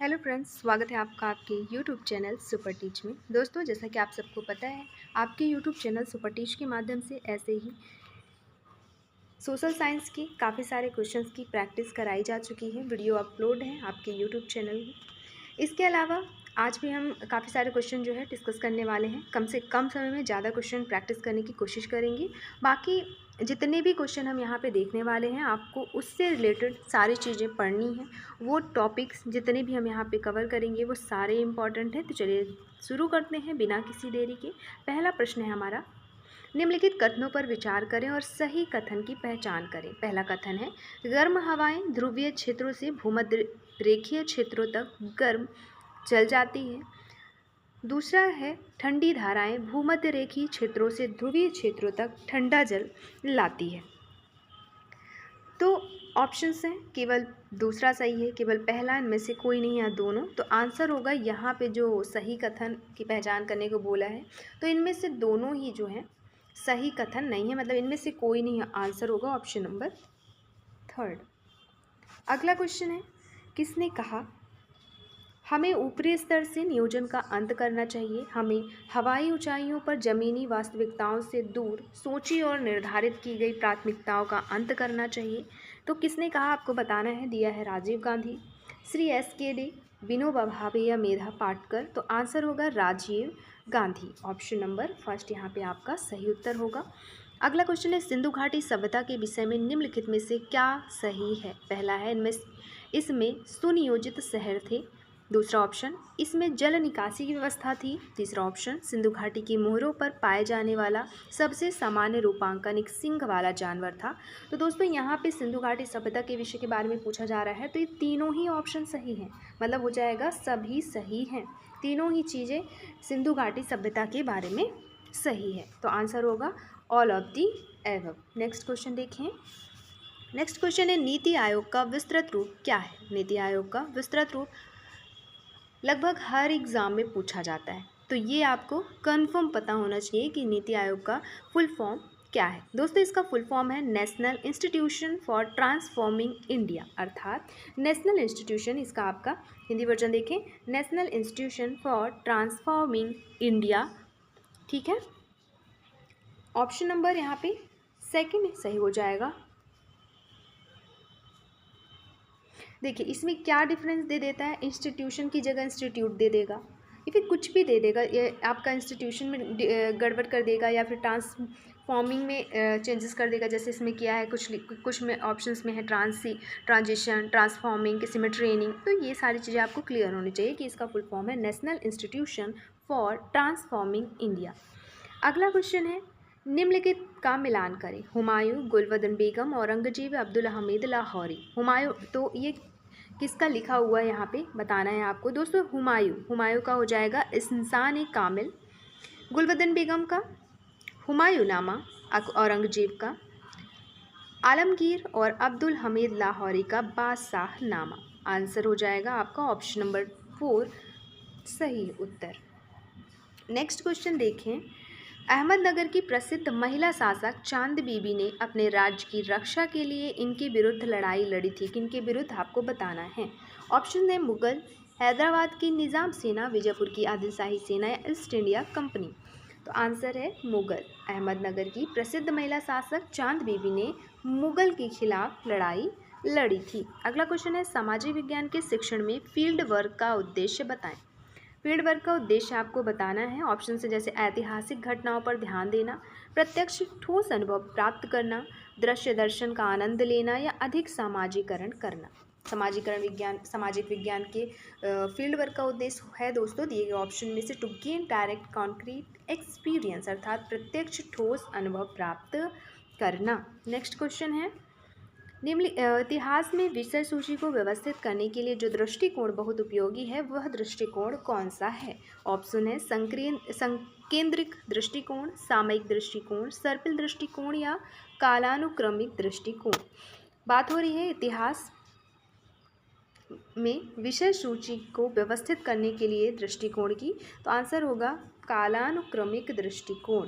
Hello friends, स्वागत है आपका आपके यूट्यूब चैनल सुपर टीच में। दोस्तों, जैसा कि आप सबको पता है, आपके यूट्यूब चैनल सुपर टीच के माध्यम से ऐसे ही सोशल साइंस की काफ़ी सारे क्वेश्चंस की प्रैक्टिस कराई जा चुकी है। वीडियो अपलोड है आपके यूट्यूब चैनल में। इसके अलावा आज भी हम काफ़ी सारे क्वेश्चन जो है डिस्कस करने वाले हैं। कम से कम समय में ज़्यादा क्वेश्चन प्रैक्टिस करने की कोशिश करेंगे। बाकी जितने भी क्वेश्चन हम यहाँ पे देखने वाले हैं, आपको उससे रिलेटेड सारी चीज़ें पढ़नी हैं। वो टॉपिक्स जितने भी हम यहाँ पे कवर करेंगे वो सारे इम्पॉर्टेंट हैं। तो चलिए शुरू करते हैं बिना किसी देरी के। पहला प्रश्न है हमारा, निम्नलिखित कथनों पर विचार करें और सही कथन की पहचान करें। पहला कथन है, गर्म हवाएं ध्रुवीय क्षेत्रों से भूमध्य रेखीय क्षेत्रों तक गर्म चल जाती है। दूसरा है, ठंडी धाराएं भूमध्य रेखीय क्षेत्रों से ध्रुवीय क्षेत्रों तक ठंडा जल लाती है। तो ऑप्शंस हैं, केवल दूसरा सही है, केवल पहला, इनमें से कोई नहीं या दोनों। तो आंसर होगा यहाँ पे जो सही कथन की पहचान करने को बोला है, तो इनमें से दोनों ही जो हैं सही कथन नहीं है, मतलब इनमें से कोई नहीं है। आंसर होगा ऑप्शन नंबर थर्ड। अगला क्वेश्चन है, किसने कहा हमें ऊपरी स्तर से नियोजन का अंत करना चाहिए। हमें हवाई ऊंचाइयों पर जमीनी वास्तविकताओं से दूर सोची और निर्धारित की गई प्राथमिकताओं का अंत करना चाहिए। तो किसने कहा आपको बताना है। दिया है राजीव गांधी, श्री S.K. डे, विनोबा भावे या मेधा पाटकर। तो आंसर होगा Rajiv Gandhi. Option number first यहाँ पे आपका सही उत्तर होगा। अगला क्वेश्चन है, सिंधु घाटी सभ्यता के विषय में निम्नलिखित में से क्या सही है। पहला है, इसमें सुनियोजित शहर थे। दूसरा ऑप्शन, इसमें जल निकासी की व्यवस्था थी। तीसरा ऑप्शन, सिंधु घाटी की मोहरों पर पाए जाने वाला सबसे सामान्य रूपांकन एक सिंह वाला जानवर था। तो दोस्तों, यहाँ पे सिंधु घाटी सभ्यता के विषय के बारे में पूछा जा रहा है, तो ये तीनों ही ऑप्शन सही हैं, मतलब हो जाएगा सभी सही हैं। तीनों ही चीज़ें सिंधु घाटी सभ्यता के बारे में सही है। तो आंसर होगा all of the above. Next question देखें। नेक्स्ट क्वेश्चन है, नीति आयोग का विस्तृत रूप क्या है। नीति आयोग का विस्तृत रूप लगभग हर एग्ज़ाम में पूछा जाता है, तो ये आपको कंफर्म पता होना चाहिए कि नीति आयोग का फुल फॉर्म क्या है। दोस्तों, इसका फुल फॉर्म है national institution for transforming India, अर्थात नेशनल इंस्टीट्यूशन, इसका आपका हिंदी वर्जन देखें, national institution for transforming India. ठीक है, ऑप्शन नंबर यहाँ पे सेकंड सही हो जाएगा। देखिए, इसमें क्या डिफरेंस दे देता है, इंस्टीट्यूशन की जगह इंस्टीट्यूट दे देगा, या फिर कुछ भी दे देगा, ये आपका इंस्टीट्यूशन में गड़बड़ कर देगा, या फिर ट्रांसफॉर्मिंग में चेंजेस कर देगा, जैसे इसमें किया है। कुछ में ऑप्शंस में है ट्रांजिशन, ट्रांसफॉर्मिंग, किसी में ट्रेनिंग। तो ये सारी चीज़ें आपको क्लियर होनी चाहिए कि इसका फुल फॉर्म है national institution for transforming India. अगला क्वेश्चन है, निम्नलिखित का मिलान करें। हुमायूं, गुलबदन बेगम, औरंगजेब, अब्दुल हमीद लाहौरी। हुमायूं, तो ये किसका लिखा हुआ है यहाँ पे बताना है आपको। दोस्तों, हुमायूं का हो जाएगा इंसान कामिल, गुलबदन बेगम का हुमायूंनामा, औरंगजेब का आलमगीर और अब्दुल हमीद लाहौरी का बादशाहनामा। आंसर हो जाएगा आपका ऑप्शन नंबर 4 सही उत्तर। नेक्स्ट क्वेश्चन देखें। अहमदनगर की प्रसिद्ध महिला शासक चांद बीबी ने अपने राज्य की रक्षा के लिए इनके विरुद्ध लड़ाई लड़ी थी। किनके विरुद्ध आपको बताना है। ऑप्शन है, मुगल, हैदराबाद की निज़ाम सेना, विजयपुर की आदिलशाही सेना या ईस्ट इंडिया कंपनी। तो आंसर है मुगल। अहमदनगर की प्रसिद्ध महिला शासक चांद बीबी ने मुगल के खिलाफ लड़ाई लड़ी थी। अगला क्वेश्चन है, सामाजिक विज्ञान के शिक्षण में फील्ड वर्क का उद्देश्य बताएं। फील्ड वर्क का उद्देश्य आपको बताना है। ऑप्शन से जैसे ऐतिहासिक घटनाओं पर ध्यान देना, प्रत्यक्ष ठोस अनुभव प्राप्त करना, दृश्य दर्शन का आनंद लेना या अधिक सामाजिकरण करना। सामाजिक विज्ञान के फील्ड वर्क का उद्देश्य है दोस्तों दिए गए ऑप्शन में से to gain direct concrete experience, अर्थात प्रत्यक्ष ठोस अनुभव प्राप्त करना। नेक्स्ट क्वेश्चन है, निम्न इतिहास में विषय सूची को व्यवस्थित करने के लिए जो दृष्टिकोण बहुत उपयोगी है वह दृष्टिकोण कौन सा है। ऑप्शन है, संकेंद्रिक दृष्टिकोण, सामयिक दृष्टिकोण, सर्पिल दृष्टिकोण या कालानुक्रमिक दृष्टिकोण। बात हो रही है इतिहास में विषय सूची को व्यवस्थित करने के लिए दृष्टिकोण की, तो आंसर होगा कालानुक्रमिक दृष्टिकोण।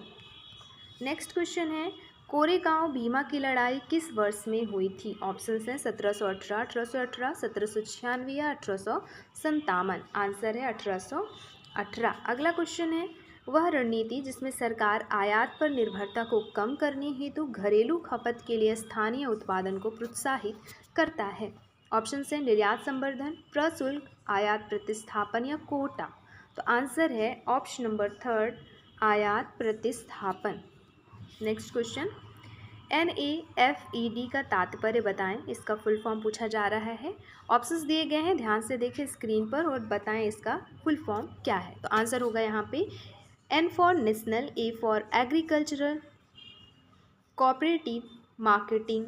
नेक्स्ट क्वेश्चन है, कोरेगांव भीमा की लड़ाई किस वर्ष में हुई थी? ऑप्शंस हैं 1718, 1818, 1796 या 1857। आंसर है 1818। अगला क्वेश्चन है, वह रणनीति जिसमें सरकार आयात पर निर्भरता को कम करने हेतु घरेलू खपत के लिए स्थानीय उत्पादन को प्रोत्साहित करता है। ऑप्शंस हैं निर्यात संवर्धन, प्रशुल्क, आयात प्रतिस्थापन या कोटा। तो आंसर है ऑप्शन नंबर 3, आयात प्रतिस्थापन। नेक्स्ट क्वेश्चन, NAFED का तात्पर्य बताएं, इसका फुल फॉर्म पूछा जा रहा है। ऑप्शंस दिए गए हैं, ध्यान से देखें स्क्रीन पर और बताएं इसका फुल फॉर्म क्या है। तो आंसर होगा यहाँ पे N for national, A for agricultural cooperative marketing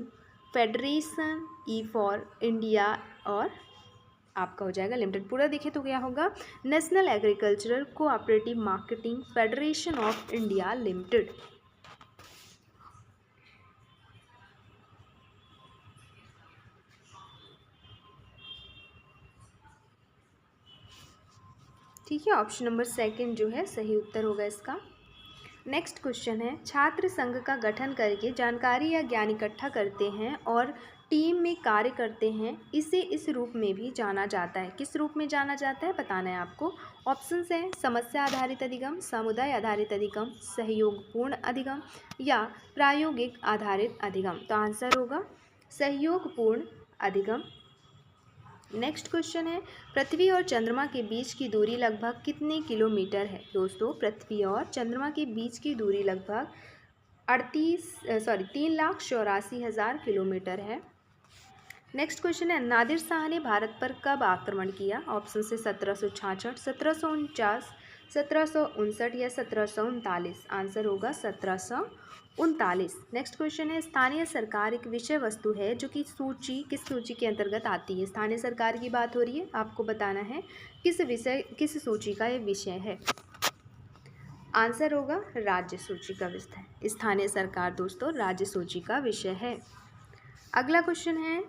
federation, E for India और आपका हो जाएगा लिमिटेड। पूरा देखें तो क्या होगा, national agricultural cooperative marketing federation of India limited. ठीक है, ऑप्शन नंबर 2 जो है सही उत्तर होगा इसका। नेक्स्ट क्वेश्चन है, छात्र संघ का गठन करके जानकारी या ज्ञान इकट्ठा करते हैं और टीम में कार्य करते हैं, इसे इस रूप में भी जाना जाता है। किस रूप में जाना जाता है बताना है आपको। ऑप्शंस हैं समस्या आधारित अधिगम, समुदाय आधारित अधिगम, सहयोगपूर्ण अधिगम या प्रायोगिक आधारित अधिगम। तो आंसर होगा सहयोगपूर्ण अधिगम। नेक्स्ट क्वेश्चन है, पृथ्वी और चंद्रमा के बीच की दूरी लगभग कितने किलोमीटर है? दोस्तों, पृथ्वी और चंद्रमा के बीच की दूरी लगभग 3,84,000 किलोमीटर है। नेक्स्ट क्वेश्चन है, नादिर शाह ने भारत पर कब आक्रमण किया? ऑप्शन से 1766, 1749, 1759 या 1739। आंसर होगा 1739। नेक्स्ट क्वेश्चन है, स्थानीय सरकार एक विषय वस्तु है जो कि किस सूची के अंतर्गत आती है? स्थानीय सरकार की बात हो रही है, आपको बताना है किस सूची का ये विषय है। आंसर होगा राज्य सूची का विषय। स्थानीय सरकार दोस्तों राज्य सूची का विषय है। अगला क्वेश्चन है,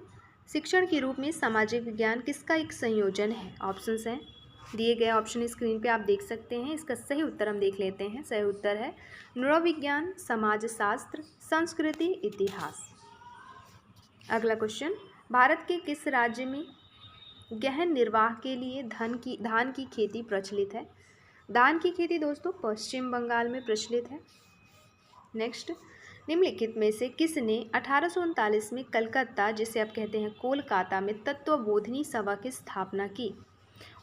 शिक्षण के रूप में सामाजिक विज्ञान किसका एक संयोजन है? ऑप्शंस हैं दिए गए, ऑप्शन स्क्रीन पे आप देख सकते हैं। इसका सही उत्तर हम देख लेते हैं। सही उत्तर है नृविज्ञान, समाजशास्त्र, संस्कृति, इतिहास। अगला क्वेश्चन, भारत के किस राज्य में गहन निर्वाह के लिए धान की खेती प्रचलित है? धान की खेती दोस्तों पश्चिम बंगाल में प्रचलित है। नेक्स्ट, निम्नलिखित में से किसने 1839 में कलकत्ता, जिसे आप कहते हैं कोलकाता में तत्वबोधिनी सभा की स्थापना की?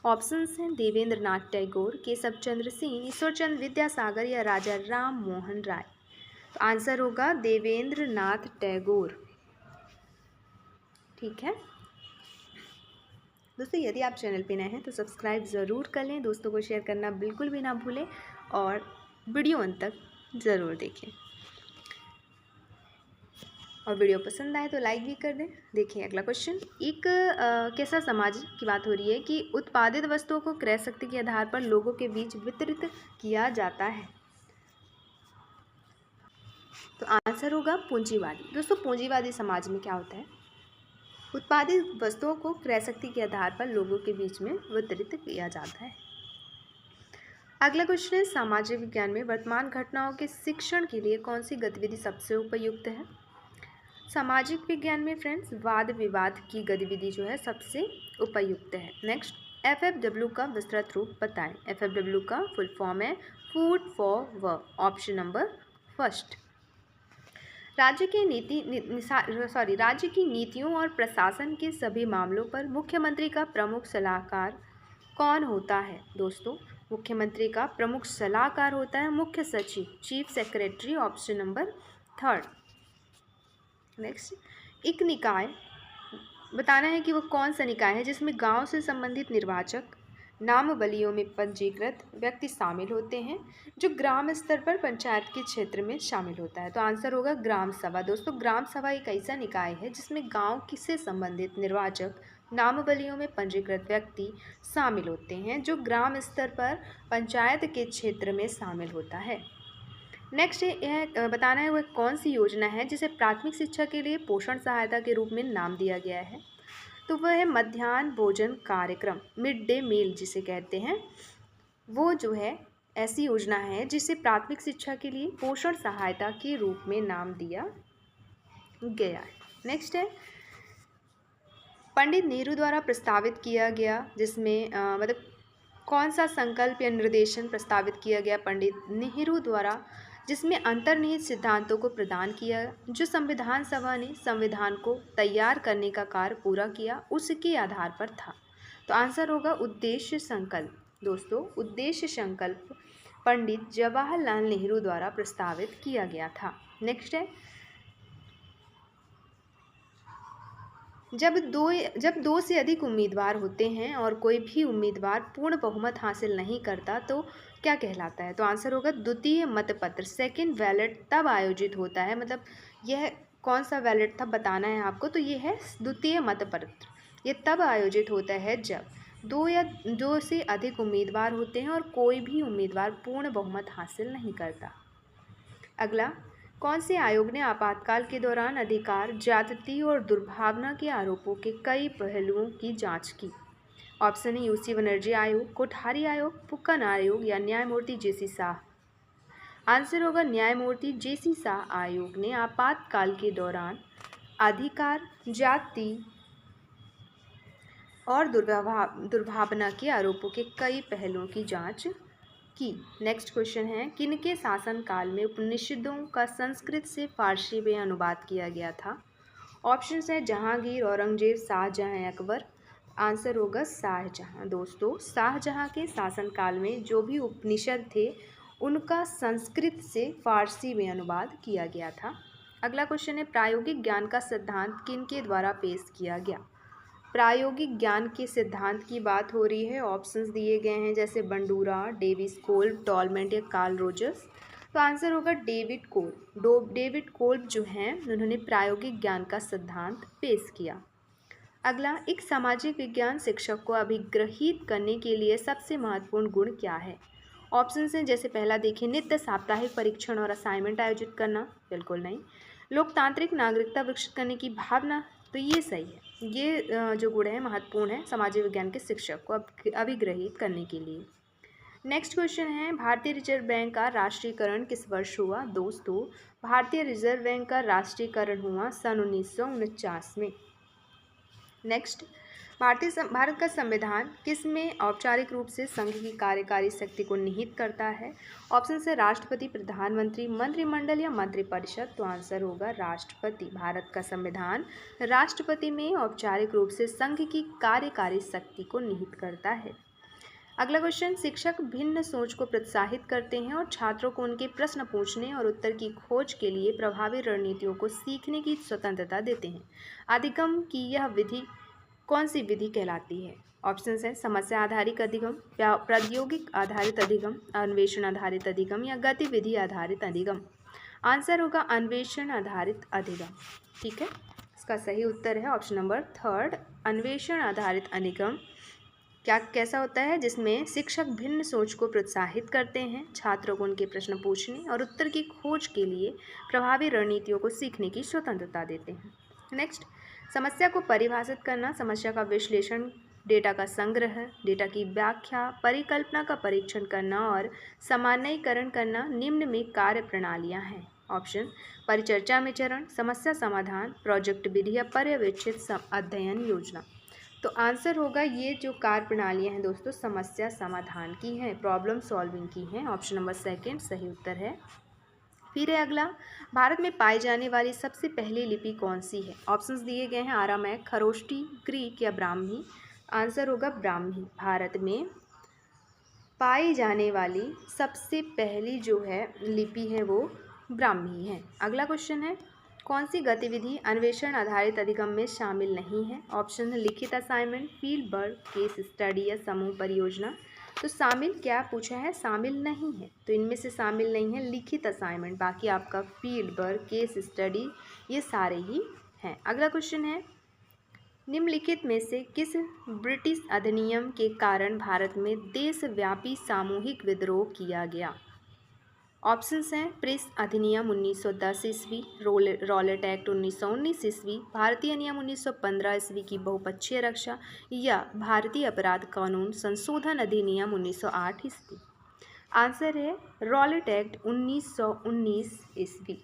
ऑप्शंस हैं देवेंद्र नाथ टैगोर, केशव चंद्र सिंह, ईश्वरचंद्र विद्यासागर या राजा राम मोहन राय। तो आंसर होगा देवेंद्र नाथ टैगोर। ठीक है दोस्तों, यदि आप चैनल पे नए हैं तो सब्सक्राइब ज़रूर कर लें, दोस्तों को शेयर करना बिल्कुल भी ना भूलें और वीडियो अंत तक ज़रूर देखें और वीडियो पसंद आए तो लाइक भी कर दें। देखिए अगला क्वेश्चन, एक कैसा समाज की बात हो रही है कि उत्पादित वस्तुओं को क्रय शक्ति के आधार पर लोगों के बीच वितरित किया जाता है? तो आंसर होगा पूंजीवादी। दोस्तों, पूंजीवादी समाज में क्या होता है, उत्पादित वस्तुओं को क्रय शक्ति के आधार पर लोगों के बीच में वितरित किया जाता है। अगला क्वेश्चन है, सामाजिक विज्ञान में वर्तमान घटनाओं के शिक्षण के लिए कौन सी गतिविधि सबसे उपयुक्त है? सामाजिक विज्ञान में फ्रेंड्स वाद विवाद की गतिविधि जो है सबसे उपयुक्त है। नेक्स्ट, FFW का विस्तृत रूप बताएं। FFW का फुल फॉर्म है food for work. Option number 1। राज्य की नीतियों और प्रशासन के सभी मामलों पर मुख्यमंत्री का प्रमुख सलाहकार कौन होता है? दोस्तों, मुख्यमंत्री का प्रमुख सलाहकार होता है मुख्य सचिव, chief secretary. Option number 3। Next, एक निकाय बताना है कि वो कौन सा निकाय है जिसमें गांव से संबंधित निर्वाचक नामबलियों में पंजीकृत व्यक्ति शामिल होते हैं, जो ग्राम स्तर पर पंचायत के क्षेत्र में शामिल होता है। तो आंसर होगा ग्राम सभा। दोस्तों, ग्राम सभा एक ऐसा निकाय है जिसमें गांव से संबंधित निर्वाचक नामबलियों में पंजीकृत व्यक्ति शामिल होते हैं, जो ग्राम स्तर पर पंचायत के क्षेत्र में शामिल होता है। नेक्स्ट, यह बताना है वह कौन सी योजना है जिसे प्राथमिक शिक्षा के लिए पोषण सहायता के रूप में नाम दिया गया है? तो वह है मध्याह्न भोजन कार्यक्रम, मिड डे मील जिसे कहते हैं, वो जो है ऐसी योजना है जिसे प्राथमिक शिक्षा के लिए पोषण सहायता के रूप में नाम दिया गया है। नेक्स्ट है पंडित नेहरू द्वारा प्रस्तावित किया गया, जिसमें मतलब कौन सा संकल्प या निर्देशन प्रस्तावित किया गया पंडित नेहरू द्वारा, जिसमें अंतर्निहित सिद्धांतों को प्रदान किया, जो संविधान सभा ने संविधान को तैयार करने का कार्य पूरा किया उसके आधार पर था। तो आंसर होगा उद्देश्य संकल्प। दोस्तों, उद्देश्य संकल्प पंडित जवाहरलाल नेहरू द्वारा प्रस्तावित किया गया था। नेक्स्ट है जब दो से अधिक उम्मीदवार होते हैं और कोई भी उम्मीदवार पूर्ण बहुमत हासिल नहीं करता तो क्या कहलाता है? तो आंसर होगा द्वितीय मतपत्र, सेकंड बैलेट तब आयोजित होता है। मतलब यह कौन सा बैलेट था बताना है आपको, तो ये है द्वितीय मतपत्र। ये तब आयोजित होता है जब दो से अधिक उम्मीदवार होते हैं और कोई भी उम्मीदवार पूर्ण बहुमत हासिल नहीं करता। अगला, कौन से आयोग ने आपातकाल के दौरान अधिकार ज्यादती और दुर्भावना के आरोपों के कई पहलुओं की जांच की? ऑप्शन है यूसी बनर्जी आयोग, कोठारी आयोग, फुक्कन आयोग या न्यायमूर्ति जेसी शाह। आंसर होगा न्यायमूर्ति जेसी शाह आयोग ने आपातकाल के दौरान अधिकार ज्यादती और दुर्भावना के आरोपों के कई पहलुओं की जांच की। नेक्स्ट क्वेश्चन है किनके शासनकाल में उपनिषदों का संस्कृत से फारसी में अनुवाद किया गया था? ऑप्शंस है जहांगीर, औरंगजेब, शाहजहां, अकबर। आंसर होगा शाहजहां। दोस्तों, शाहजहां के शासनकाल में जो भी उपनिषद थे उनका संस्कृत से फारसी में अनुवाद किया गया था। अगला क्वेश्चन है प्रायोगिक ज्ञान का सिद्धांत किनके द्वारा पेश किया गया? प्रायोगिक ज्ञान के सिद्धांत की बात हो रही है। ऑप्शंस दिए गए हैं जैसे बंडूरा, डेविस कोल्ब, टॉलमेंट या कार्ल रोजर्स। तो आंसर होगा डेविड कोल्ब। डेविड कोल्ब जो हैं उन्होंने प्रायोगिक ज्ञान का सिद्धांत पेश किया। अगला, एक सामाजिक विज्ञान शिक्षक को अभिग्रहित करने के लिए सबसे महत्वपूर्ण गुण क्या है? ऑप्शंस हैं जैसे पहला देखिए नित्य साप्ताहिक परीक्षण और असाइनमेंट आयोजित करना, बिल्कुल नहीं। लोकतांत्रिक नागरिकता विकसित करने की भावना, तो ये सही है। ये जो गुण है महत्वपूर्ण है सामाजिक विज्ञान के शिक्षक को अभिग्रहित करने के लिए। नेक्स्ट क्वेश्चन है भारतीय रिजर्व बैंक का राष्ट्रीयकरण किस वर्ष हुआ? दोस्तों, भारतीय रिजर्व बैंक का राष्ट्रीयकरण हुआ सन 1949 में। नेक्स्ट, भारत का संविधान किस में औपचारिक रूप से संघ की कार्यकारी शक्ति को निहित करता है? ऑप्शन है राष्ट्रपति, प्रधानमंत्री, मंत्रिमंडल या मंत्रिपरिषद। तो आंसर होगा राष्ट्रपति। भारत का संविधान राष्ट्रपति में औपचारिक रूप से संघ की कार्यकारी शक्ति को निहित करता है। अगला क्वेश्चन, शिक्षक भिन्न सोच को प्रोत्साहित करते हैं और छात्रों को उनके प्रश्न पूछने और उत्तर की खोज के लिए प्रभावी रणनीतियों को सीखने की स्वतंत्रता देते हैं। अधिगम की यह विधि कौन सी विधि कहलाती है? ऑप्शंस हैं समस्या आधारित अधिगम, प्रौद्योगिक आधारित अधिगम, अन्वेषण आधारित अधिगम या गतिविधि आधारित अधिगम। आंसर होगा अन्वेषण आधारित अधिगम। ठीक है, इसका सही उत्तर है ऑप्शन नंबर थर्ड, अन्वेषण आधारित अधिगम। क्या कैसा होता है? जिसमें शिक्षक भिन्न सोच को प्रोत्साहित करते हैं, छात्रों को उनके प्रश्न पूछने और उत्तर की खोज के लिए प्रभावी रणनीतियों को सीखने की स्वतंत्रता देते हैं। नेक्स्ट, समस्या को परिभाषित करना, समस्या का विश्लेषण, डेटा का संग्रह, डेटा की व्याख्या, परिकल्पना का परीक्षण करना और सामान्यीकरण करना निम्न में कार्य प्रणालियां हैं। ऑप्शन परिचर्चा में चरण, समस्या समाधान, प्रोजेक्ट विधि या पर्यवेक्षित अध्ययन योजना। तो आंसर होगा ये जो कार्य प्रणालियाँ हैं दोस्तों समस्या समाधान की हैं, प्रॉब्लम सॉल्विंग की हैं। ऑप्शन नंबर सेकंड सही उत्तर है। फिर है अगला, भारत में पाई जाने वाली सबसे पहली लिपि कौन सी है? ऑप्शंस दिए गए हैं आरामैक, खरोष्टी, ग्रीक या ब्राह्मी। आंसर होगा ब्राह्मी। भारत में पाई जाने वाली सबसे पहली जो है लिपि है वो ब्राह्मी है। अगला क्वेश्चन है कौन सी गतिविधि अन्वेषण आधारित अधिगम में शामिल नहीं है? ऑप्शन है लिखित assignment, field work, case study या समूह परियोजना। तो शामिल क्या पूछा है? शामिल नहीं है। तो इनमें से शामिल नहीं है लिखित असाइनमेंट, बाकी आपका फील्ड वर्क, केस स्टडी ये सारे ही हैं। अगला क्वेश्चन है निम्नलिखित में से किस ब्रिटिश अधिनियम के कारण भारत में देशव्यापी सामूहिक विद्रोह किया गया? ऑप्शंस हैं प्रेस अधिनियम 1910 ईस्वी, रॉलेट एक्ट 1919 ईस्वी, भारतीय नियम 1915 ईस्वी की बहुपक्षीय रक्षा या भारतीय अपराध कानून संशोधन अधिनियम 1908 ईस्वी। आंसर है रॉलेट एक्ट 1919 ईस्वी।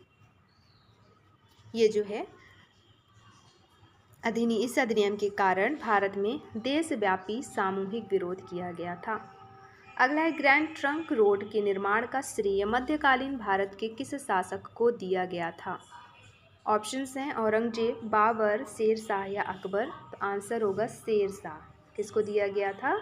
ये जो है इस अधिनियम के कारण भारत में देशव्यापी सामूहिक विरोध किया गया था। अगला है ग्रैंड ट्रंक रोड के निर्माण का श्रेय मध्यकालीन भारत के किस शासक को दिया गया था? ऑप्शंस हैं औरंगजेब, बाबर, शेरशाह या अकबर। तो आंसर होगा शेरशाह। किसको दिया गया था?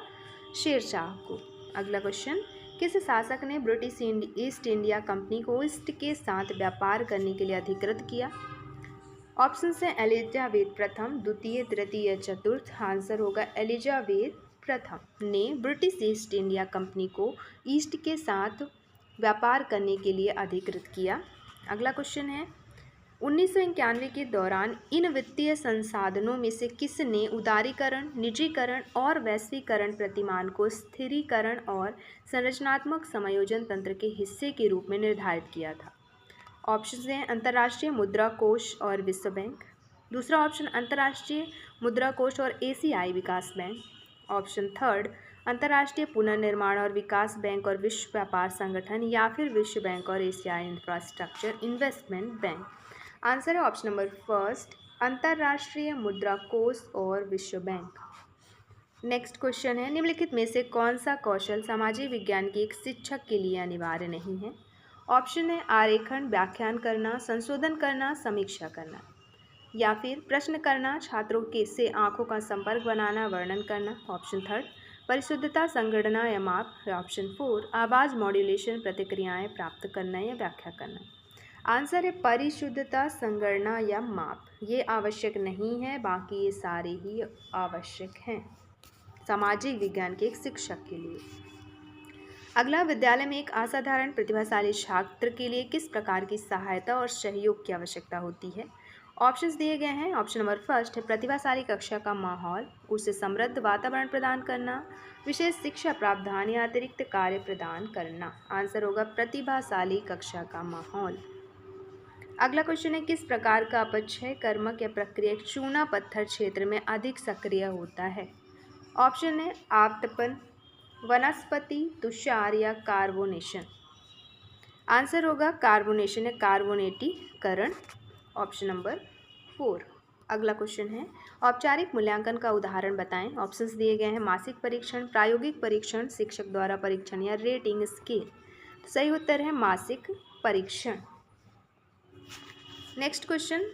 शेरशाह को। अगला क्वेश्चन, किस शासक ने ब्रिटिश ईस्ट इंडिया कंपनी को ईस्ट के साथ व्यापार करने के लिए अधिकृत किया? ऑप्शंस हैं एलिजाबेथ प्रथम, द्वितीय, तृतीय, चतुर्थ। आंसर होगा एलिजाबेथ प्रथम ने ब्रिटिश ईस्ट इंडिया कंपनी को ईस्ट के साथ व्यापार करने के लिए अधिकृत किया। अगला क्वेश्चन है 1991 के दौरान इन वित्तीय संसाधनों में से किसने उदारीकरण, निजीकरण और वैश्वीकरण प्रतिमान को स्थिरीकरण और संरचनात्मक समायोजन तंत्र के हिस्से के रूप में निर्धारित किया था? ऑप्शन हैं अंतर्राष्ट्रीय मुद्रा कोष और विश्व बैंक। दूसरा ऑप्शन अंतर्राष्ट्रीय मुद्रा कोष और एशियाई विकास बैंक। ऑप्शन थर्ड अंतर्राष्ट्रीय पुनर्निर्माण और विकास बैंक और विश्व व्यापार संगठन, या फिर विश्व बैंक और एशियाई इंफ्रास्ट्रक्चर इन्वेस्टमेंट बैंक। आंसर है ऑप्शन नंबर फर्स्ट, अंतर्राष्ट्रीय मुद्रा कोष और विश्व बैंक। नेक्स्ट क्वेश्चन है निम्नलिखित में से कौन सा कौशल सामाजिक विज्ञान के एक शिक्षक के लिए अनिवार्य नहीं है? ऑप्शन है आरेखन, व्याख्यान करना, संशोधन करना, समीक्षा करना, या फिर प्रश्न करना, छात्रों के से आंखों का संपर्क बनाना, वर्णन करना। ऑप्शन थर्ड परिशुद्धता, संगणना या माप। ऑप्शन फोर आवाज़ मॉड्यूलेशन, प्रतिक्रियाएं प्राप्त करना या व्याख्या करना। आंसर है परिशुद्धता, संगणना या माप। ये आवश्यक नहीं है, बाकी ये सारे ही आवश्यक हैं सामाजिक विज्ञान के एक शिक्षक के लिए। अगला, विद्यालय में एक असाधारण प्रतिभाशाली छात्र के लिए किस प्रकार की सहायता और सहयोग की आवश्यकता होती है? ऑप्शंस दिए गए हैं। ऑप्शन नंबर फर्स्ट है प्रतिभाशाली कक्षा का माहौल, उसे समृद्ध वातावरण प्रदान करना, विशेष शिक्षा प्रावधान या अतिरिक्त कार्य प्रदान करना। आंसर होगा प्रतिभाशाली कक्षा का माहौल। अगला क्वेश्चन है किस प्रकार का अपक्षय कर्मक या प्रक्रिया चूना पत्थर क्षेत्र में अधिक सक्रिय होता है? ऑप्शन है आपतपन, वनस्पति, तुषार या कार्बोनेशन। आंसर होगा कार्बोनेशन या कार्बोनेटीकरण। Option number 4। अगला क्वेश्चन है औपचारिक मूल्यांकन का उदाहरण बताएं। ऑप्शंस दिए गए हैं मासिक परीक्षण, प्रायोगिक परीक्षण, शिक्षक द्वारा परीक्षण या रेटिंग स्केल। सही उत्तर है मासिक परीक्षण। नेक्स्ट क्वेश्चन,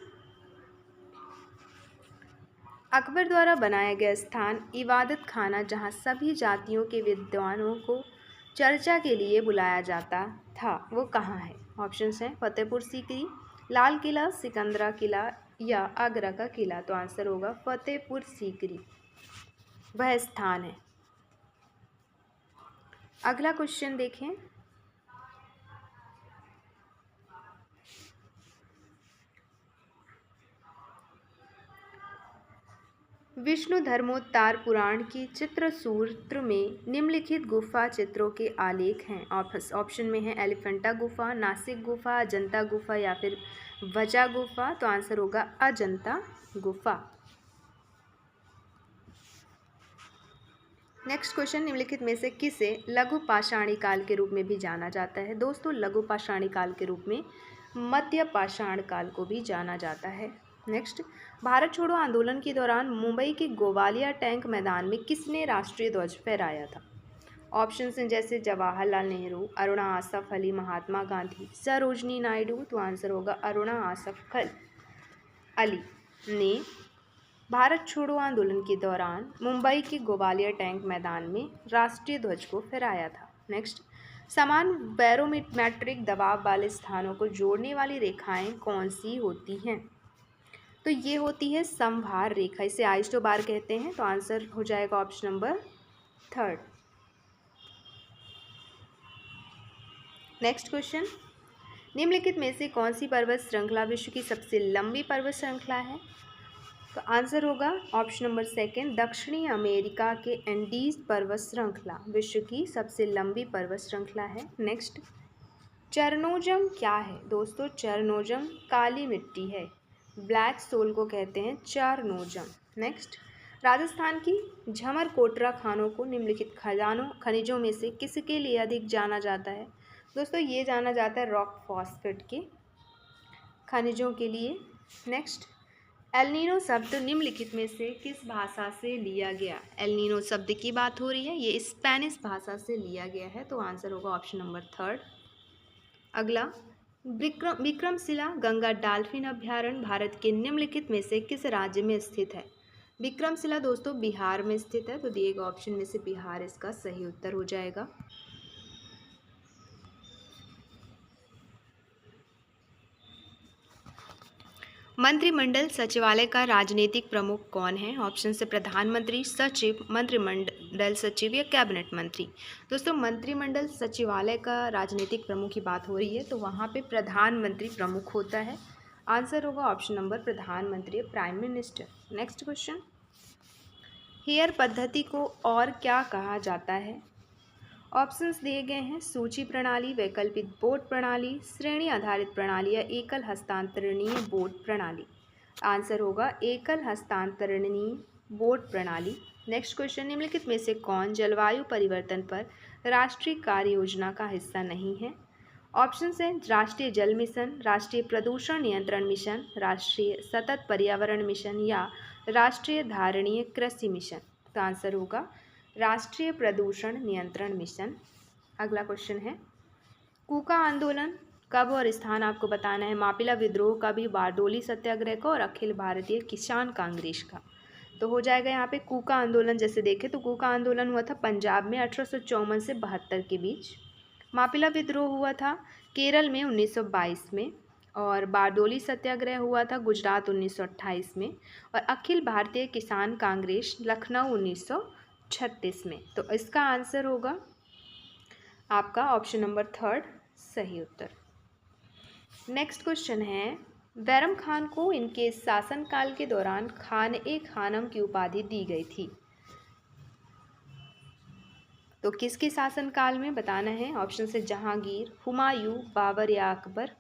अकबर द्वारा बनाया गया स्थान इबादत खाना जहां सभी जातियों के विद्वानों को चर्चा के लिए बुलाया जाता था, वो कहाँ है? ऑप्शंस हैं फतेहपुर सीकरी, लाल किला, सिकंदरा किला या आगरा का किला। तो आंसर होगा फतेहपुर सीकरी, वह स्थान है। अगला क्वेश्चन देखें, विष्णु धर्मोत्तार पुराण की चित्र सूत्र में निम्नलिखित गुफा चित्रों के आलेख हैं। ऑप्शन में है एलिफेंटा गुफा, नासिक गुफा, अजंता गुफा या फिर वजा गुफा। तो आंसर होगा अजंता गुफा। नेक्स्ट क्वेश्चन, निम्नलिखित में से किसे लघु पाषाणी काल के रूप में भी जाना जाता है? दोस्तों, लघु पाषाणी काल के रूप में मध्य पाषाण काल को भी जाना जाता है। नेक्स्ट, भारत छोड़ो आंदोलन के दौरान मुंबई के गोवालिया टैंक मैदान में किसने राष्ट्रीय ध्वज फहराया था? ऑप्शन हैं जैसे जवाहरलाल नेहरू, अरुणा आसफ अली, महात्मा गांधी, सरोजनी नायडू। तो आंसर होगा अरुणा आसफ अली ने भारत छोड़ो आंदोलन के दौरान मुंबई के गोवालिया टैंक मैदान में राष्ट्रीय ध्वज को फहराया था। नेक्स्ट, समान बैरोमेट्रिक दबाव वाले स्थानों को जोड़ने वाली रेखाएं कौन सी होती हैं? तो ये होती है समभार रेखा, इसे आइसोबार कहते हैं। तो आंसर हो जाएगा ऑप्शन नंबर 3। नेक्स्ट क्वेश्चन, निम्नलिखित में से कौन सी पर्वत श्रृंखला विश्व की सबसे लंबी पर्वत श्रृंखला है? तो आंसर होगा ऑप्शन नंबर 2, दक्षिणी अमेरिका के एंडीज पर्वत श्रृंखला विश्व की सबसे लंबी पर्वत श्रृंखला है। नेक्स्ट, चरनोजम क्या है? दोस्तों, चरनोजम काली मिट्टी है, ब्लैक सोल को कहते हैं चरनोजम। नेक्स्ट, राजस्थान की झमर कोटरा खानों को निम्नलिखित खनिजों में से किसके लिए अधिक जाना जाता है? दोस्तों ये जाना जाता है रॉक फॉस्फेट के खनिजों के लिए। नेक्स्ट, एल नीनो शब्द निम्नलिखित में से किस भाषा से लिया गया? एल नीनो शब्द की बात हो रही है, ये स्पेनिश भाषा से लिया गया है, तो आंसर होगा ऑप्शन नंबर 3। अगला, विक्रमशिला गंगा डॉल्फिन अभ्यारण्य भारत के निम्नलिखित में से किस राज्य में स्थित है? विक्रमशिला दोस्तों बिहार में स्थित है, तो दिए गए ऑप्शन में से बिहार इसका सही उत्तर हो जाएगा। मंत्रिमंडल सचिवालय का राजनीतिक प्रमुख कौन है? ऑप्शन से प्रधानमंत्री, सचिव, मंत्रिमंडल सचिव या कैबिनेट मंत्री। दोस्तों मंत्रिमंडल सचिवालय का राजनीतिक प्रमुख की बात हो रही है, तो वहाँ पे प्रधानमंत्री प्रमुख होता है। आंसर होगा ऑप्शन नंबर प्रधानमंत्री, प्राइम मिनिस्टर। नेक्स्ट क्वेश्चन, हेयर पद्धति को और क्या कहा जाता है? ऑप्शंस दिए गए हैं, सूची प्रणाली, वैकल्पिक बोर्ड प्रणाली, श्रेणी आधारित प्रणाली या एकल हस्तांतरणीय बोर्ड प्रणाली। आंसर होगा एकल हस्तांतरणीय बोर्ड प्रणाली। नेक्स्ट क्वेश्चन, निम्नलिखित में से कौन जलवायु परिवर्तन पर राष्ट्रीय कार्य योजना का हिस्सा नहीं है? ऑप्शंस हैं, राष्ट्रीय जल मिशन, राष्ट्रीय प्रदूषण नियंत्रण मिशन, राष्ट्रीय सतत पर्यावरण मिशन या राष्ट्रीय धारणीय कृषि मिशन। तो आंसर होगा राष्ट्रीय प्रदूषण नियंत्रण मिशन। अगला क्वेश्चन है, कूका आंदोलन कब और स्थान आपको बताना है। मापिला विद्रोह का भी, बारडोली सत्याग्रह का और अखिल भारतीय किसान कांग्रेस का। तो हो जाएगा यहाँ पे कूका आंदोलन। जैसे देखें तो कूका आंदोलन हुआ था पंजाब में 1854 से 72 के बीच। मापिला विद्रोह हुआ था केरल में 1922 में, और बारडोली सत्याग्रह हुआ था गुजरात 1928 में, और अखिल भारतीय किसान कांग्रेस लखनऊ 1936 में। तो इसका आंसर होगा आपका ऑप्शन नंबर 3 सही उत्तर। नेक्स्ट क्वेश्चन है, बैरम खान को इनके शासनकाल के दौरान खान-ए-खानम की उपाधि दी गई थी। तो किसके शासनकाल में बताना है। ऑप्शन से जहांगीर, हुमायूं, बाबर या अकबर।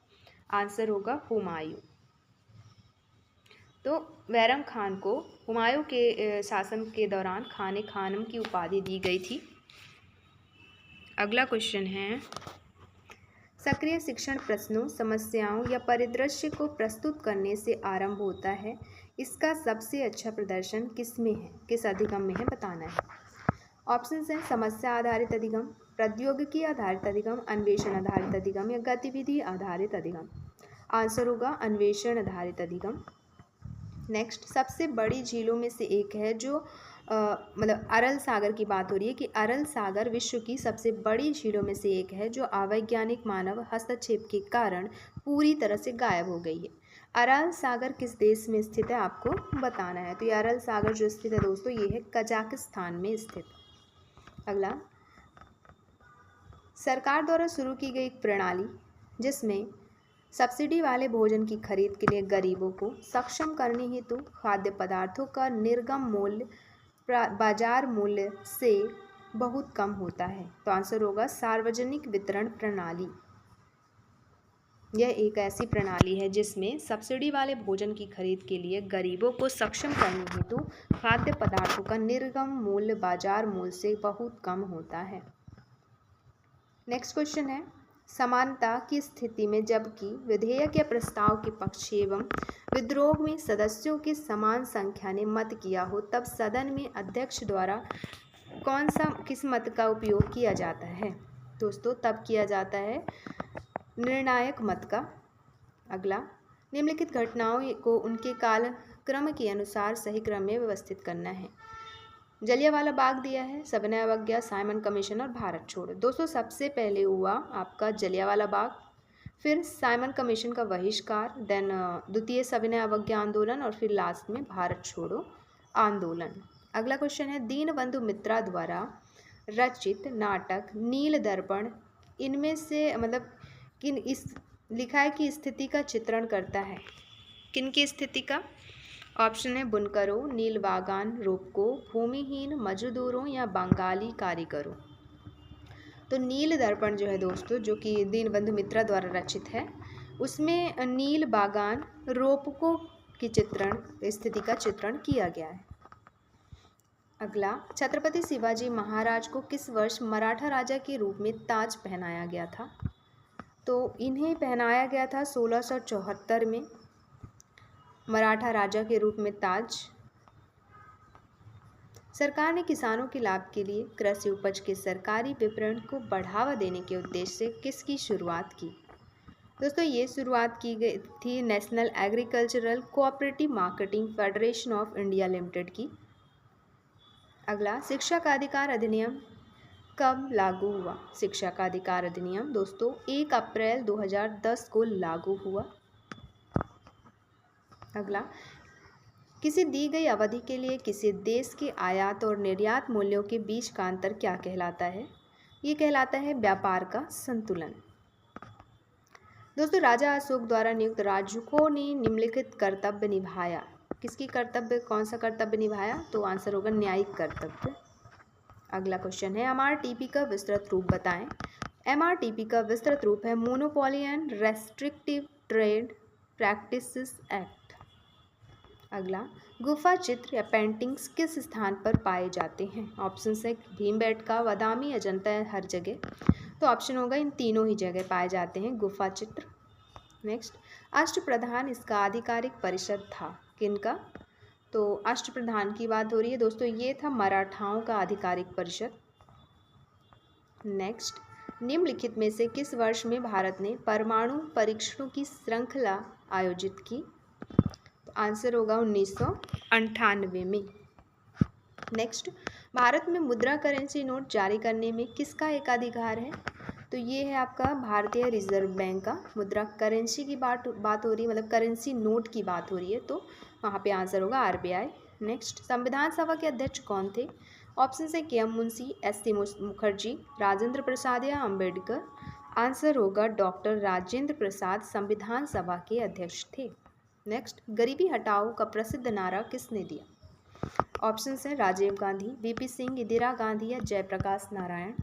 आंसर होगा हुमायूं। तो बैरम खान को हुमायूं के शासन के दौरान खान-ए-खानम की उपाधि दी गई थी। अगला क्वेश्चन है, सक्रिय शिक्षण प्रश्नों, समस्याओं या परिदृश्य को प्रस्तुत करने से आरंभ होता है। इसका सबसे अच्छा प्रदर्शन किस में है, किस अधिगम में है बताना है। ऑप्शन हैं, समस्या आधारित अधिगम, प्रौद्योगिकी आधारित अधिगम, अन्वेषण आधारित अधिगम या गतिविधि आधारित अधिगम। आंसर होगा अन्वेषण आधारित अधिगम। नेक्स्ट, सबसे बड़ी झीलों में से एक है जो मतलब अरल सागर की बात हो रही है कि अरल सागर विश्व की सबसे बड़ी झीलों में से एक है जो अवैज्ञानिक मानव हस्तक्षेप के कारण पूरी तरह से गायब हो गई है। अरल सागर किस देश में स्थित है आपको बताना है। तो ये अरल सागर जो स्थित है दोस्तों, ये है कजाकिस्तान में स्थित। अगला, सरकार द्वारा शुरू की गई एक प्रणाली जिसमें सब्सिडी वाले भोजन की खरीद के लिए गरीबों को सक्षम करने हेतु खाद्य पदार्थों का निर्गम मूल्य बाजार मूल्य से बहुत कम होता है। तो आंसर होगा सार्वजनिक वितरण प्रणाली। यह एक ऐसी प्रणाली है जिसमें सब्सिडी वाले भोजन की खरीद के लिए गरीबों को सक्षम करने हेतु खाद्य पदार्थों का निर्गम मूल्य बाजार मूल्य से बहुत कम होता है। नेक्स्ट क्वेश्चन है, समानता की स्थिति में जबकि विधेयक या प्रस्ताव के पक्ष एवं विद्रोह में सदस्यों की समान संख्या ने मत किया हो, तब सदन में अध्यक्ष द्वारा किस मत का उपयोग किया जाता है। दोस्तों तब किया जाता है निर्णायक मत का। अगला, निम्नलिखित घटनाओं को उनके कालक्रम के अनुसार सही क्रम में व्यवस्थित करना है। जलियांवाला बाग दिया है, सविनय अवज्ञा, साइमन कमीशन और भारत छोड़ो। दोस्तों सबसे पहले हुआ आपका जलियांवाला बाग, फिर साइमन कमीशन का बहिष्कार, देन द्वितीय सविनय अवज्ञा आंदोलन और फिर लास्ट में भारत छोड़ो आंदोलन। अगला क्वेश्चन है, दीनबंधु मित्रा द्वारा रचित नाटक नील दर्पण इनमें से मतलब किन इस लिखा है कि स्थिति का चित्रण करता है। किन की स्थिति का? ऑप्शन है बुनकरों, नील बागान रोपको, भूमिहीन मजदूरों या बंगाली कारीगरों। तो नील दर्पण जो है दोस्तों, जो कि दीनबंधु मित्रा द्वारा रचित है, उसमें नील बागान रोपको की स्थिति का चित्रण किया गया है। अगला, छत्रपति शिवाजी महाराज को किस वर्ष मराठा राजा के रूप में ताज पहनाया गया था? तो इन्हें पहनाया गया था 1674 में मराठा राजा के रूप में ताज। सरकार ने किसानों के लाभ के लिए कृषि उपज के सरकारी विपणन को बढ़ावा देने के उद्देश्य से किसकी शुरुआत की? दोस्तों, ये शुरुआत की गई थी national agricultural cooperative marketing federation of India limited की। अगला, शिक्षा का अधिकार अधिनियम कब लागू हुआ? शिक्षा का अधिकार अधिनियम दोस्तों 1 अप्रैल 2010 को लागू हुआ। अगला, किसी दी गई अवधि के लिए किसी देश के आयात और निर्यात मूल्यों के बीच का अंतर क्या कहलाता है? ये कहलाता है व्यापार का संतुलन। दोस्तों, राजा अशोक द्वारा नियुक्त राजकों ने निम्नलिखित कर्तव्य निभाया। किसकी कर्तव्य, कौन सा कर्तव्य निभाया? तो आंसर होगा न्यायिक कर्तव्य। अगला क्वेश्चन है, एमआरटीपी का विस्तृत रूप बताएं। एमआरटीपी का विस्तृत रूप है monopoly and restrictive trade practices act. अगला, गुफा चित्र या पेंटिंग्स किस स्थान पर पाए जाते हैं? ऑप्शन है भीमबेटका, बादामी, अजंता, हर जगह। तो ऑप्शन होगा इन तीनों ही जगह पाए जाते हैं गुफा चित्र। नेक्स्ट, अष्टप्रधान इसका आधिकारिक परिषद था किनका? तो अष्टप्रधान की बात हो रही है दोस्तों, ये था मराठाओं का आधिकारिक परिषद। नेक्स्ट, निम्नलिखित में से किस वर्ष में भारत ने परमाणु परीक्षणों की श्रृंखला आयोजित की? आंसर होगा 1998 में। नेक्स्ट, भारत में मुद्रा करेंसी नोट जारी करने में किसका एकाधिकार है? तो ये है आपका भारतीय रिजर्व बैंक का। मुद्रा करेंसी की बात हो रही है, मतलब करेंसी नोट की बात हो रही है, तो वहाँ पे आंसर होगा आरबीआई। नेक्स्ट, संविधान सभा के अध्यक्ष कौन थे? ऑप्शन है के एम मुंशी, एस.सी. मुखर्जी, राजेंद्र प्रसाद या अम्बेडकर। आंसर होगा डॉक्टर राजेंद्र प्रसाद संविधान सभा के अध्यक्ष थे। नेक्स्ट, गरीबी हटाओ का प्रसिद्ध नारा किसने दिया? ऑप्शन है राजीव गांधी, वीपी सिंह, इंदिरा गांधी या जयप्रकाश नारायण।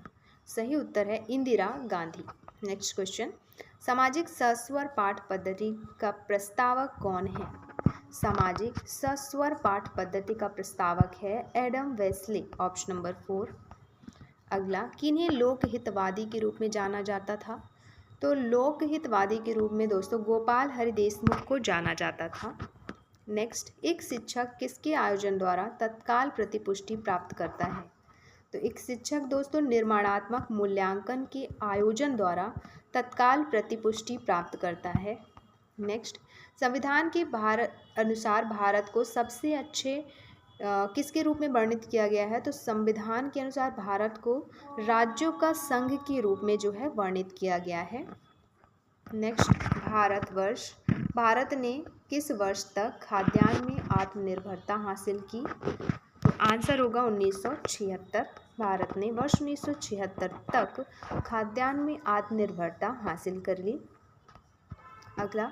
सही उत्तर है इंदिरा गांधी। नेक्स्ट क्वेश्चन, सामाजिक सस्वर पाठ पद्धति का प्रस्तावक कौन है? सामाजिक सस्वर पाठ पद्धति का प्रस्तावक है एडम वेस्ले, ऑप्शन नंबर 4। अगला, किन्हें लोकहितवादी के रूप में जाना जाता था? तो लोकहितवादी के रूप में दोस्तों गोपाल हरि देशमुख को जाना जाता था। नेक्स्ट, एक शिक्षक किसके आयोजन द्वारा तत्काल प्रतिपुष्टि प्राप्त करता है? तो एक शिक्षक दोस्तों निर्माणात्मक मूल्यांकन के आयोजन द्वारा तत्काल प्रतिपुष्टि प्राप्त करता है। नेक्स्ट, संविधान के अनुसार भारत को सबसे अच्छे किसके रूप में वर्णित किया गया है? तो संविधान के अनुसार भारत को राज्यों का संघ के रूप में जो है वर्णित किया गया है। नेक्स्ट, भारतवर्ष, भारत ने किस वर्ष तक खाद्यान्न में आत्मनिर्भरता हासिल की? तो आंसर होगा 1976। भारत ने वर्ष 1976 तक खाद्यान्न में आत्मनिर्भरता हासिल कर ली। अगला,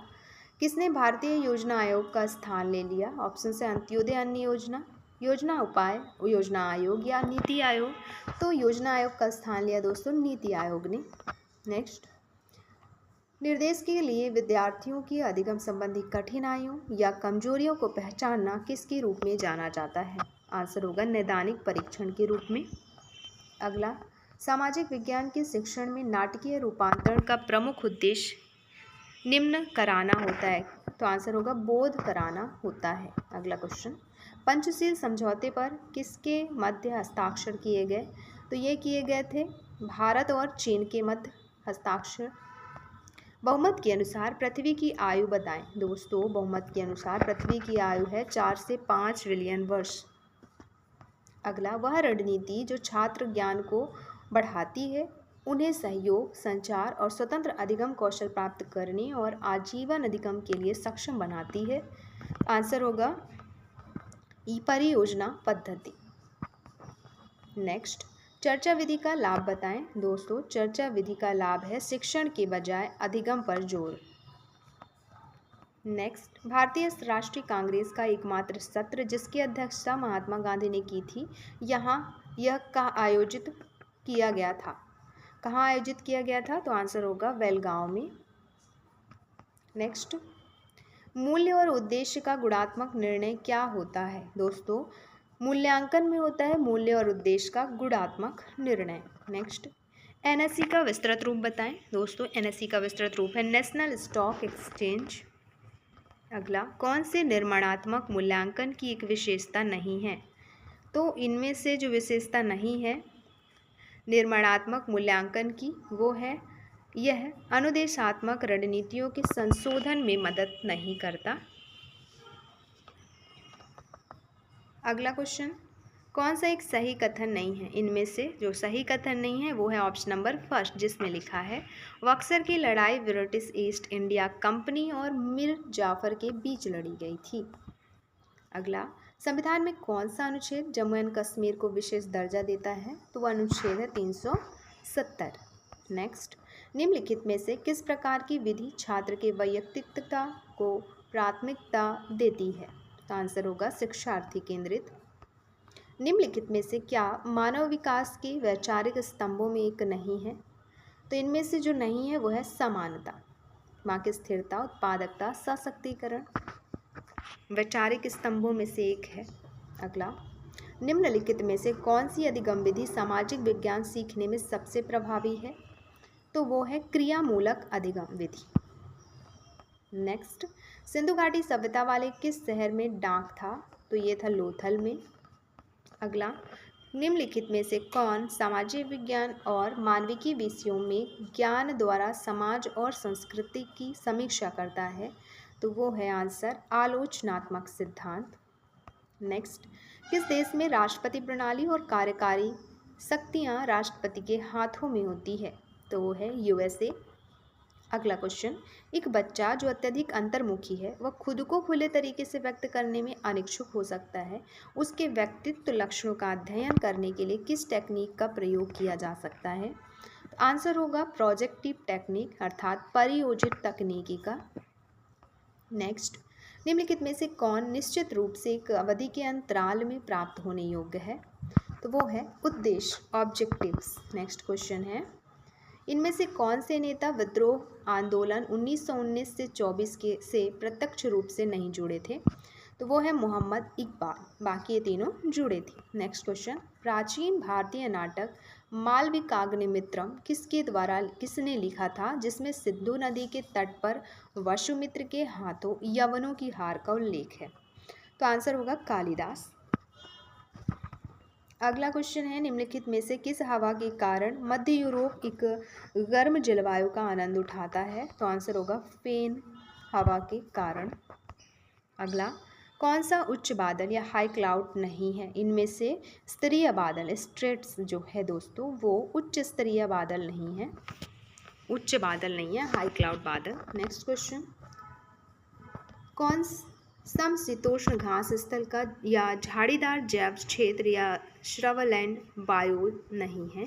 किसने भारतीय योजना आयोग का स्थान ले लिया? ऑप्शन है अंत्योदय अन्न योजना, योजना उपाय, योजना आयोग या नीति आयोग। तो योजना आयोग का स्थान लिया दोस्तों नीति आयोग ने। नेक्स्ट, निर्देश के लिए विद्यार्थियों की अधिगम संबंधी कठिनाइयों या कमजोरियों को पहचानना किसके रूप में जाना जाता है? आंसर होगा नैदानिक परीक्षण के रूप में। अगला, सामाजिक विज्ञान के शिक्षण में नाटकीय रूपांतरण का प्रमुख उद्देश्य निम्न कराना होता है। तो आंसर होगा बोध कराना होता है। अगला क्वेश्चन, पंचशील समझौते पर किसके मध्य हस्ताक्षर किए गए? तो ये किए गए थे भारत और चीन के मध्य हस्ताक्षर। बहुमत के अनुसार पृथ्वी की आयु बताएं। दोस्तों, बहुमत के अनुसार पृथ्वी की आयु है 4 से 5 ट्रिलियन वर्ष। अगला, वह रणनीति जो छात्र ज्ञान को बढ़ाती है, उन्हें सहयोग, संचार और स्वतंत्र अधिगम कौशल प्राप्त करने और आजीवन अधिगम के लिए सक्षम बनाती है। आंसर होगा ई परियोजना पद्धति। नेक्स्ट, चर्चा विधि का लाभ बताएं। दोस्तों, चर्चा विधि का लाभ है शिक्षण के बजाय अधिगम पर जोर। नेक्स्ट, भारतीय राष्ट्रीय कांग्रेस का एकमात्र सत्र जिसकी अध्यक्षता महात्मा गांधी ने की थी, यह कहाँ आयोजित किया गया था? कहाँ आयोजित किया गया था? तो आंसर होगा बेलगांव में। नेक्स्ट, मूल्य और उद्देश्य का गुणात्मक निर्णय क्या होता है? दोस्तों, मूल्यांकन में होता है मूल्य और उद्देश्य का गुणात्मक निर्णय। नेक्स्ट, एनएसई का विस्तृत रूप बताएं। दोस्तों, एनएसई का विस्तृत रूप है नेशनल स्टॉक एक्सचेंज। अगला, कौन से निर्माणात्मक मूल्यांकन की एक विशेषता नहीं है? तो इनमें से जो विशेषता नहीं है निर्माणात्मक मूल्यांकन की, वो है यह अनुदेशात्मक रणनीतियों के संशोधन में मदद नहीं करता। अगला क्वेश्चन, कौन सा एक सही कथन नहीं है? इनमें से जो सही कथन नहीं है वो है ऑप्शन नंबर फर्स्ट, जिसमें लिखा है बक्सर की लड़ाई ब्रिटिश ईस्ट इंडिया कंपनी और मीर जाफर के बीच लड़ी गई थी। अगला, संविधान में कौन सा अनुच्छेद जम्मू एंड कश्मीर को विशेष दर्जा देता है? तो वह अनुच्छेद है 370। नेक्स्ट, निम्नलिखित में से किस प्रकार की विधि छात्र के वैयक्तिकता को प्राथमिकता देती है? तो आंसर होगा शिक्षार्थी केंद्रित। निम्नलिखित में से क्या मानव विकास के वैचारिक स्तंभों में एक नहीं है? तो इनमें से जो नहीं है वो है समानता, बाकी स्थिरता, उत्पादकता, सशक्तिकरण वैचारिक स्तंभों में से एक है। अगला, निम्नलिखित में से कौन सी अधिगम विधि सामाजिक विज्ञान सीखने में सबसे प्रभावी है? तो वो है क्रियामूलक अधिगम विधि। नेक्स्ट, सिंधु घाटी सभ्यता वाले किस शहर में डाक था? तो ये था लोथल में। अगला, निम्नलिखित में से कौन सामाजिक विज्ञान और मानविकी विषयों में ज्ञान द्वारा समाज और संस्कृति की समीक्षा करता है? तो वो है आंसर आलोचनात्मक सिद्धांत। नेक्स्ट, किस देश में राष्ट्रपति प्रणाली और कार्यकारी शक्तियाँ राष्ट्रपति के हाथों में होती है? तो वो है यूएसए। अगला क्वेश्चन, एक बच्चा जो अत्यधिक अंतर्मुखी है वह खुद को खुले तरीके से व्यक्त करने में अनिच्छुक हो सकता है। उसके व्यक्तित्व लक्षणों का अध्ययन करने के लिए किस टेक्निक का प्रयोग किया जा सकता है? तो आंसर होगा प्रोजेक्टिव टेक्निक अर्थात परियोजित तकनीकी का। नेक्स्ट, निम्नलिखित में से कौन निश्चित रूप से एक अवधि के अंतराल में प्राप्त होने योग्य है? तो वो है उद्देश्य, ऑब्जेक्टिव्स। नेक्स्ट क्वेश्चन है, इनमें से कौन से नेता विद्रोह आंदोलन 1919 से 24 के से प्रत्यक्ष रूप से नहीं जुड़े थे? तो वो है मोहम्मद इकबाल, बाकी ये तीनों जुड़े थे। नेक्स्ट क्वेश्चन, प्राचीन भारतीय नाटक मालविकाग्निमित्रम किसने लिखा था, जिसमें सिंधु नदी के तट पर वसुमित्र के हाथों यवनों की हार का उल्लेख है? तो आंसर होगा कालिदास। अगला क्वेश्चन है, निम्नलिखित में से किस हवा के कारण मध्य यूरोप एक गर्म जलवायु का आनंद उठाता है? तो आंसर होगा फेन हवा के कारण। अगला, कौन सा उच्च बादल या हाई क्लाउड नहीं है? इनमें से स्तरीय बादल स्ट्रेट्स जो है दोस्तों वो उच्च स्तरीय बादल नहीं है, उच्च बादल नहीं है, हाई क्लाउड बादल। नेक्स्ट क्वेश्चन, कौन समशीतोष्ण घास स्थल का या झाड़ीदार जैव क्षेत्र या श्रवलैंड बायो नहीं है?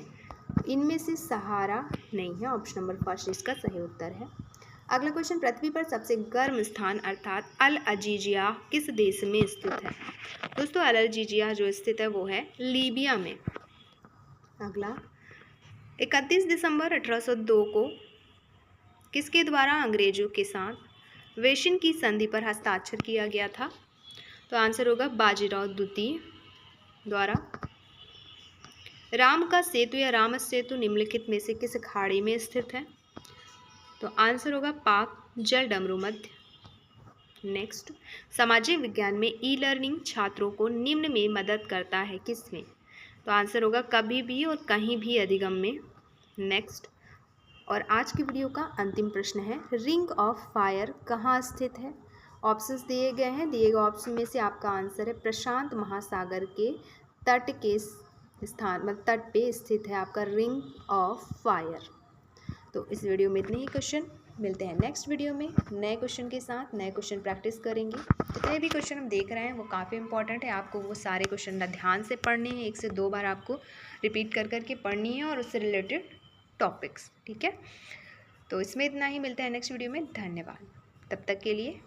इनमें से सहारा नहीं है, ऑप्शन नंबर फर्स्ट इसका सही उत्तर है। अगला क्वेश्चन, पृथ्वी पर सबसे गर्म स्थान अर्थात अल अजीजिया किस देश में स्थित है? दोस्तों, अल अजीजिया जो स्थित है वो है लीबिया में। अगला, 31 दिसंबर 1802 को किसके द्वारा अंग्रेजों के साथ वेशिन की संधि पर हस्ताक्षर किया गया था? तो आंसर होगा बाजीराव द्वितीय द्वारा। राम का सेतु या राम सेतु निम्नलिखित में से किस खाड़ी में स्थित है? तो आंसर होगा पाक जल डमरू मध्य। नेक्स्ट, सामाजिक विज्ञान में ई लर्निंग छात्रों को निम्न में मदद करता है, किसमें? तो आंसर होगा कभी भी और कहीं भी अधिगम में। नेक्स्ट, और आज की वीडियो का अंतिम प्रश्न है, रिंग ऑफ फायर कहाँ स्थित है? ऑप्शंस दिए गए हैं, दिए गए ऑप्शन में से आपका आंसर है प्रशांत महासागर के तट के स्थान मतलब तट पे स्थित है आपका रिंग ऑफ फायर। तो इस वीडियो में इतने ही क्वेश्चन, मिलते हैं नेक्स्ट वीडियो में नए क्वेश्चन के साथ। नए क्वेश्चन प्रैक्टिस करेंगे। जितने भी क्वेश्चन हम देख रहे हैं वो काफ़ी इंपॉर्टेंट है, आपको वो सारे क्वेश्चन ध्यान से पढ़ने हैं, 1 से 2 बार आपको रिपीट कर करके पढ़नी है और उससे रिलेटेड टॉपिक्स, ठीक है। तो इसमें इतना ही, मिलते हैं नेक्स्ट वीडियो में। धन्यवाद। तब तक के लिए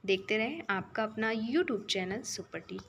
देखते रहें आपका अपना यूट्यूब चैनल सुपर टीच।